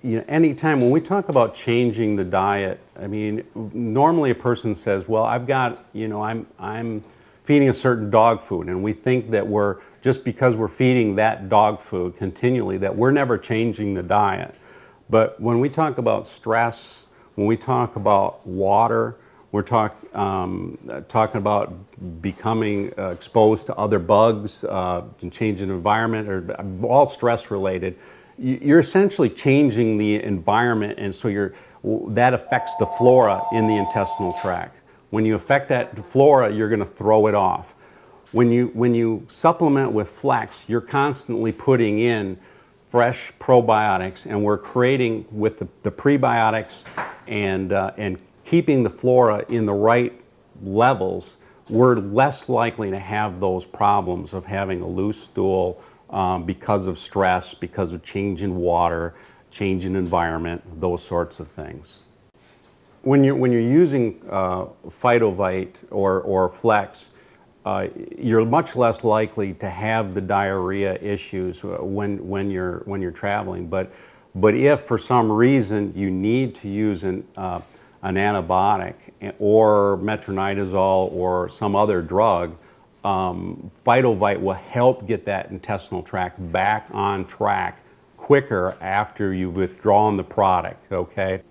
you know, anytime when we talk about changing the diet, I mean, normally a person says, well, I've got, you know, I'm feeding a certain dog food, and we think that we're, just because we're feeding that dog food continually, that we're never changing the diet. But when we talk about stress, when we talk about water, we're talking about becoming exposed to other bugs, changing the environment, or all stress related. You're essentially changing the environment, and so that affects the flora in the intestinal tract. When you affect that flora, you're going to throw it off. When you supplement with Flexx, you're constantly putting in fresh probiotics, and we're creating with the prebiotics and keeping the flora in the right levels. We're less likely to have those problems of having a loose stool because of stress, because of change in water, change in environment, those sorts of things. When you're using Phytovite or Flexx, you're much less likely to have the diarrhea issues when you're traveling. But if for some reason you need to use an antibiotic or metronidazole or some other drug, Phytovite will help get that intestinal tract back on track quicker after you've withdrawn the product. Okay.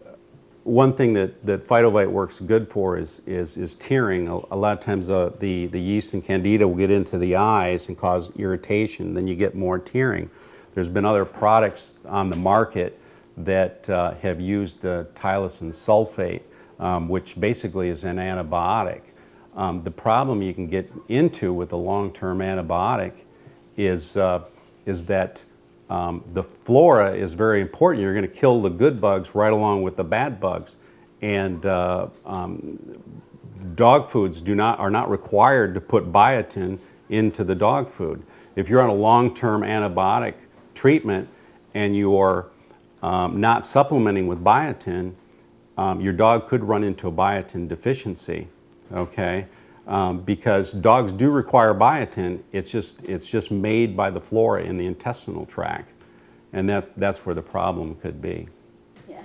One thing that Phytovite works good for is tearing. A lot of times the yeast and candida will get into the eyes and cause irritation. Then you get more tearing. There's been other products on the market that have used tylosin sulfate, which basically is an antibiotic. The problem you can get into with a long-term antibiotic is that the flora is very important. You're going to kill the good bugs right along with the bad bugs, and dog foods are not required to put biotin into the dog food. If you're on a long-term antibiotic treatment and you're not supplementing with biotin, your dog could run into a biotin deficiency. Okay. Because dogs do require biotin, it's just made by the flora in the intestinal tract, and that's where the problem could be. Yeah.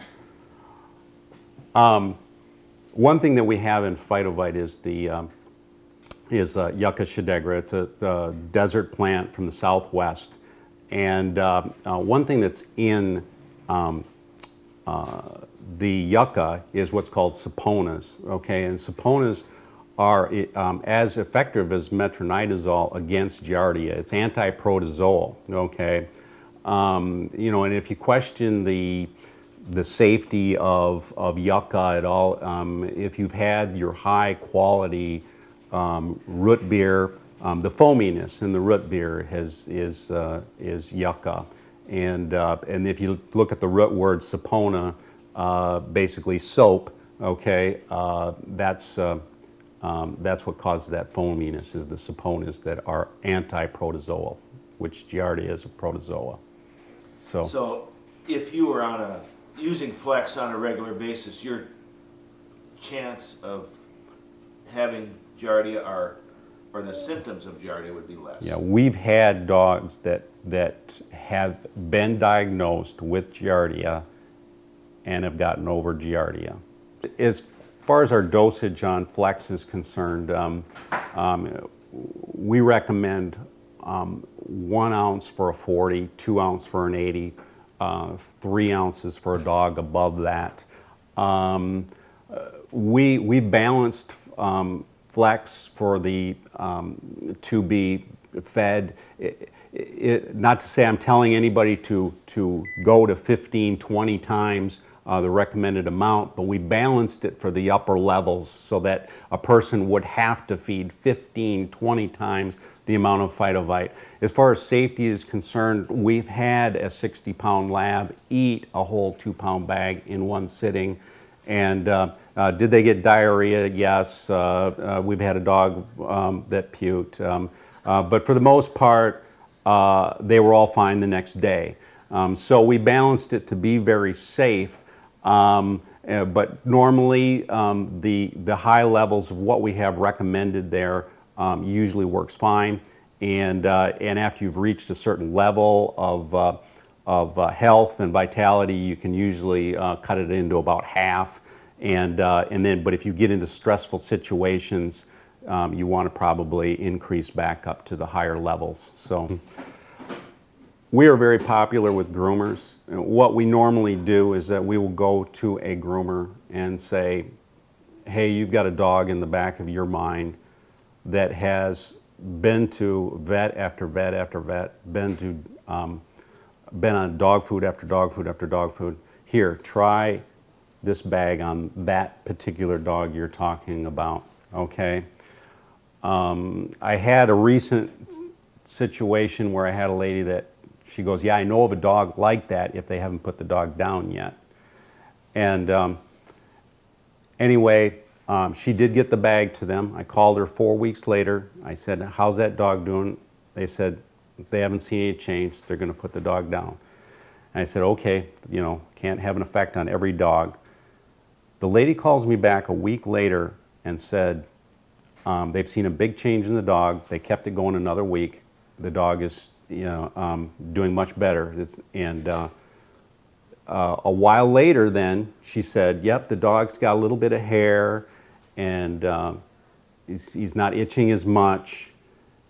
One thing that we have in Phytovite is Yucca shadagra. It's a desert plant from the southwest, and one thing that's in the yucca is what's called saponas. Okay, and saponas are as effective as metronidazole against giardia. It's anti-protozoal. Okay, you know, and if you question the safety of yucca at all, if you've had your high quality root beer, the foaminess in the root beer is yucca, and if you look at the root word sapona, basically soap. Okay, that's what causes that foaminess, is the saponas that are anti-protozoal, which giardia is a protozoa. So if you were using Flexx on a regular basis, your chance of having giardia or the symptoms of giardia would be less. Yeah, we've had dogs that have been diagnosed with giardia and have gotten over giardia. As far as our dosage on Flexx is concerned, we recommend 1 ounce for a 40, 2 ounce for an 80, 3 ounces for a dog above that. We balanced Flexx for the to be fed. Not to say I'm telling anybody to go to 15, 20 times the recommended amount, but we balanced it for the upper levels so that a person would have to feed 15, 20 times the amount of Phytovite. As far as safety is concerned, we've had a 60-pound lab eat a whole 2-pound bag in one sitting. And did they get diarrhea? Yes. We've had a dog that puked. But for the most part, they were all fine the next day. So we balanced it to be very safe. But normally the high levels of what we have recommended there usually works fine. And after you've reached a certain level health and vitality, you can usually cut it into about half. But if you get into stressful situations, you want to probably increase back up to the higher levels. So we are very popular with groomers. What we normally do is that we will go to a groomer and say, hey, you've got a dog in the back of your mind that has been to vet after vet after vet, been on dog food after dog food after dog food. Here, try this bag on that particular dog you're talking about, okay? I had a recent situation where I had a lady that she goes, yeah, I know of a dog like that if they haven't put the dog down yet. And anyway, she did get the bag to them. I called her 4 weeks later. I said, how's that dog doing? They said, they haven't seen any change. They're going to put the dog down. And I said, okay, you know, can't have an effect on every dog. The lady calls me back a week later and said, they've seen a big change in the dog. They kept it going another week. The dog is, doing much better. A while later then, she said, yep, the dog's got a little bit of hair, and he's not itching as much.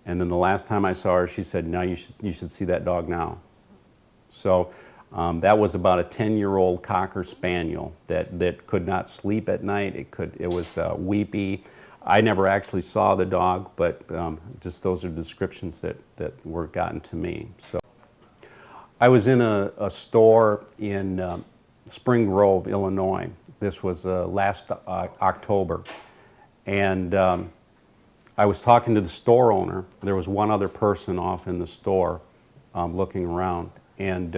And then the last time I saw her, she said, no, you should see that dog now. So that was about a 10-year-old Cocker Spaniel that could not sleep at night. It was weepy. I never actually saw the dog, but just those are descriptions that were gotten to me. So I was in a store in Spring Grove, Illinois. This was last October. And I was talking to the store owner. There was one other person off in the store looking around. And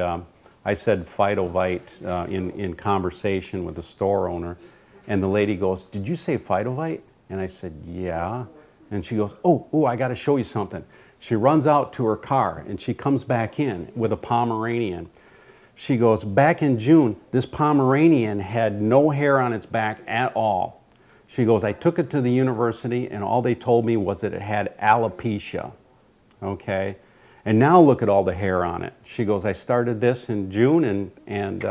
I said Phytovite in conversation with the store owner. And the lady goes, did you say Phytovite? And I said, yeah. And she goes, oh, I got to show you something. She runs out to her car and she comes back in with a Pomeranian. She goes, back in June, this Pomeranian had no hair on its back at all. She goes, I took it to the university and all they told me was that it had alopecia, okay? And now look at all the hair on it. She goes, I started this in June and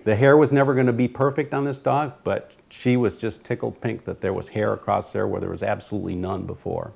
the hair was never going to be perfect on this dog, but she was just tickled pink that there was hair across there where there was absolutely none before.